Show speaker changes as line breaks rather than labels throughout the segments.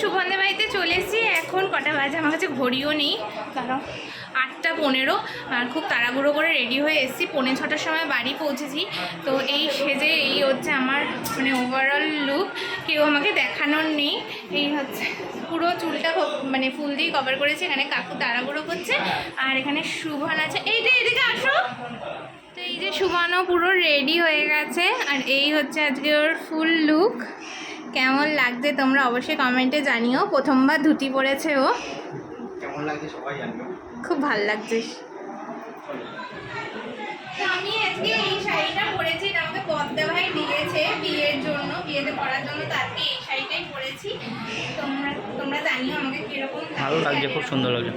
সুগন্ধে বাড়িতে চলে এসেছি। এখন কটা বাজে আমার কাছে ঘড়িও নেই, কারণ 8:15। আর খুব তাড়াহুড়ো করে রেডি হয়ে এসেছি, 5:45টার সময় বাড়ি পৌঁছেছি। তো এই সেজে এই হচ্ছে আমার মানে ওভারঅল লুক, কেউ আমাকে দেখানোর নেই। এই হচ্ছে পুরো চুলটা মানে ফুল দিয়ে কভার করেছি। এখানে কাকু তাড়াহুড়ো করছে, আর এখানে শুভান আছে। এদিকে আসো। তো এই যে শুভানও পুরো রেডি হয়ে গেছে, আর এই হচ্ছে আজকে ওর ফুল লুক। কেমন লাগছে তোমরা অবশ্যই কমেন্টে জানিও। প্রথমবার ধুতি পরেছে ও,
কেমন লাগছে সবাই জানবে।
খুব ভালো লাগছে। আমি আজকে এই শাড়িটা পরেছি, এটা আমাকে পদ্মা ভাই দিয়েছে বিয়ের জন্য, বিয়েতে পরার জন্য। তো আজকে এই শাড়িটাই পরেছি। তোমরা জানিও আমাকে কিরকম
ভালো লাগছে, খুব সুন্দর লাগছে।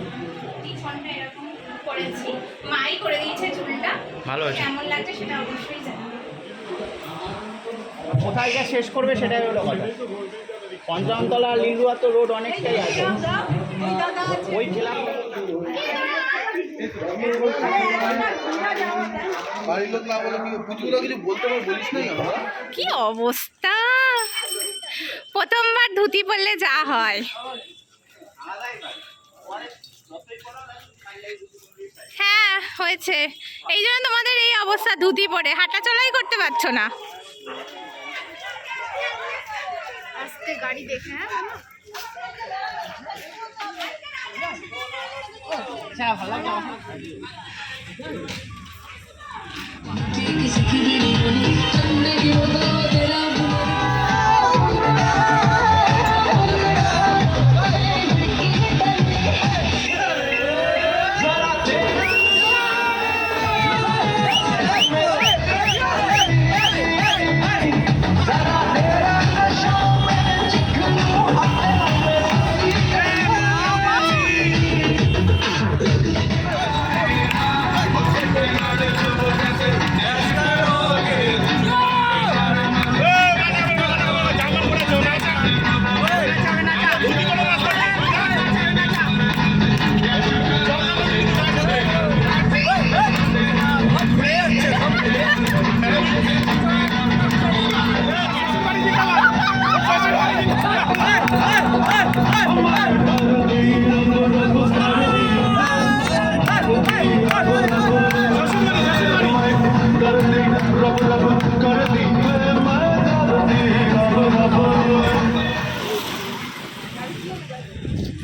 পিছনটা এরকম করেছি, মাই করে দিয়েছে চুলটা।
ভালো আছে।
কেমন লাগছে সেটা অবশ্যই জানিও।
কোথায় গিয়ে শেষ করবে সেটাই হলো কথা। পঞ্চমতলা লিলুয়া তো রোড অনেকটাই আছে, ওই ক্লাব।
কি অবস্থা, প্রথমবার ধুতি পরলে যা হয়। হ্যাঁ হয়েছে, এই জন্য তোমাদের এই অবস্থা, ধুতি পরে হাঁটা চলাই করতে পারছো না। আস্তে গাড়ি দেখে।
হ্যাঁ ভালো লাগছে।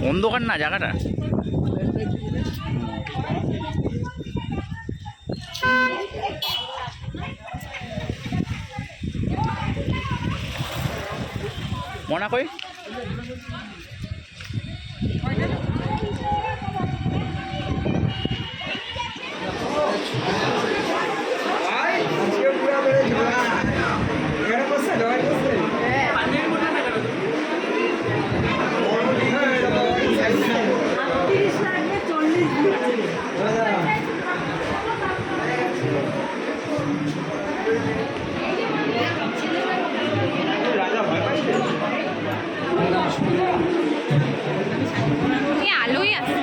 অন্ধকার না জায়গাটা। মনা কই?
আলোই আছে।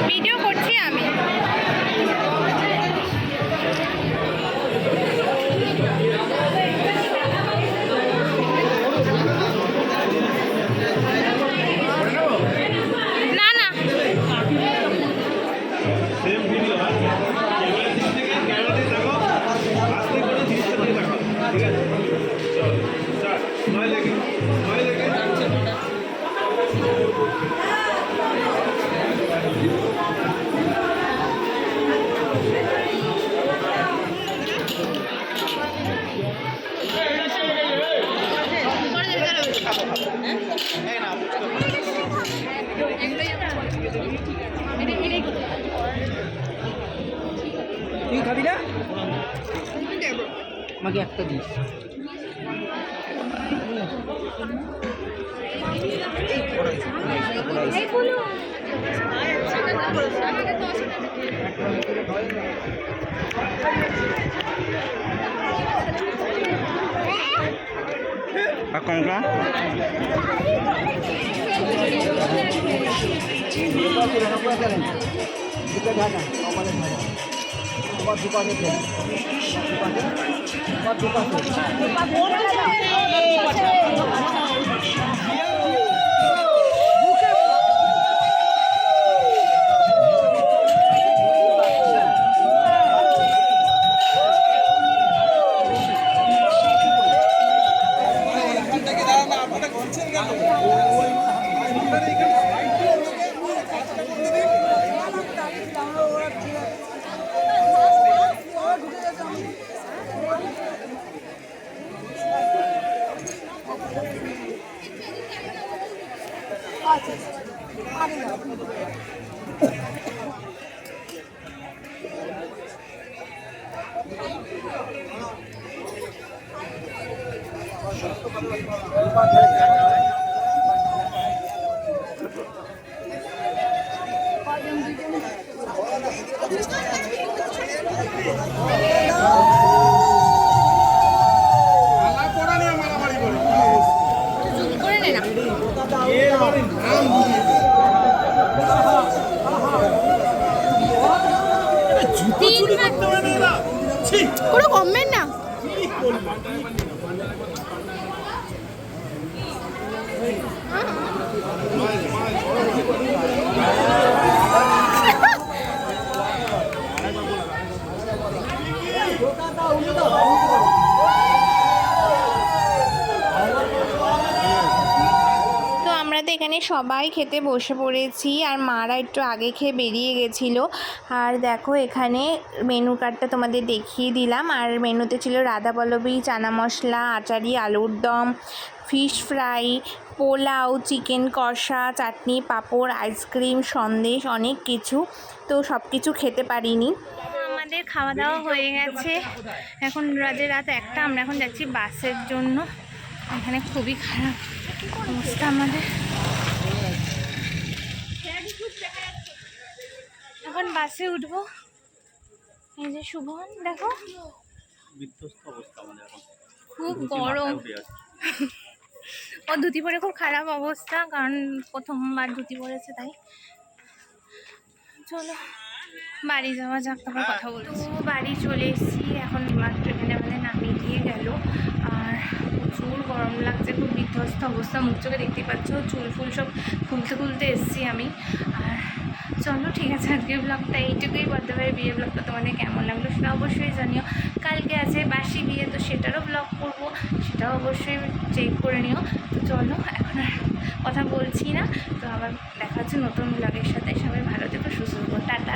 ভিডিও করছি আমি। না না
তুই খাবি না? আমাকে একটা দিস। আর কোনটা
করে নে না। কোনো কমবেন না। তো আমরা তো এখানে সবাই খেতে বসে পড়েছি, আর মারা একটু আগে খেয়ে বেরিয়ে গেছিলো। আর দেখো এখানে মেনু কার্ডটা তোমাদের দেখিয়ে দিলাম। আর মেনুতে ছিল রাধাবল্লভী, চানা মশলা, আচারি, আলুর দম, ফিশ ফ্রাই, পোলাও, চিকেন কষা, চাটনি, পাঁপড়, আইসক্রিম, সন্দেশ, অনেক কিছু। তো সব কিছু খেতে পারিনি। আমাদের খাওয়া দাওয়া হয়ে গেছে, এখন রাত 1টা। আমরা এখন যাচ্ছি বাসের জন্য। এখানে খুবই খারাপ অবস্থা আমাদের। এখন বাসে উঠবো। এই যে শুভন দেখো, খুব গরম। ও ধুতি পরে খুব খারাপ অবস্থা, কারণ প্রথমবার ধুতি পরেছে তাই। চলো বাড়ি যাওয়া যাক, তারপর কথা বলছি। বাড়ি চলে এসেছি, এখন মাত্র এখানে আমাদের নামিয়ে দিয়ে গেল। আর প্রচুর গরম লাগছে, খুব বিধ্বস্ত অবস্থা। মুখ চোখে দেখতে পাচ্ছ, চুল ফুল সব খুলতে এসেছি আমি। আর চলো ঠিক আছে, আজকের ব্লগটা এইটুকুই বলতে পারি। বিয়ে ব্লগটা তোমাদের কেমন লাগলো সেটা অবশ্যই জানিও। কালকে আছে বাসি বিয়ে, তো সেটারও ব্লগ করবো, সেটাও অবশ্যই চেক করে নিও। তো চলো এখন আর কথা বলছি না, তো আবার দেখা হচ্ছে নতুন ব্লগের সাথে। সবাই ভালো থেকো, সুস্থ থেকো, টাটা।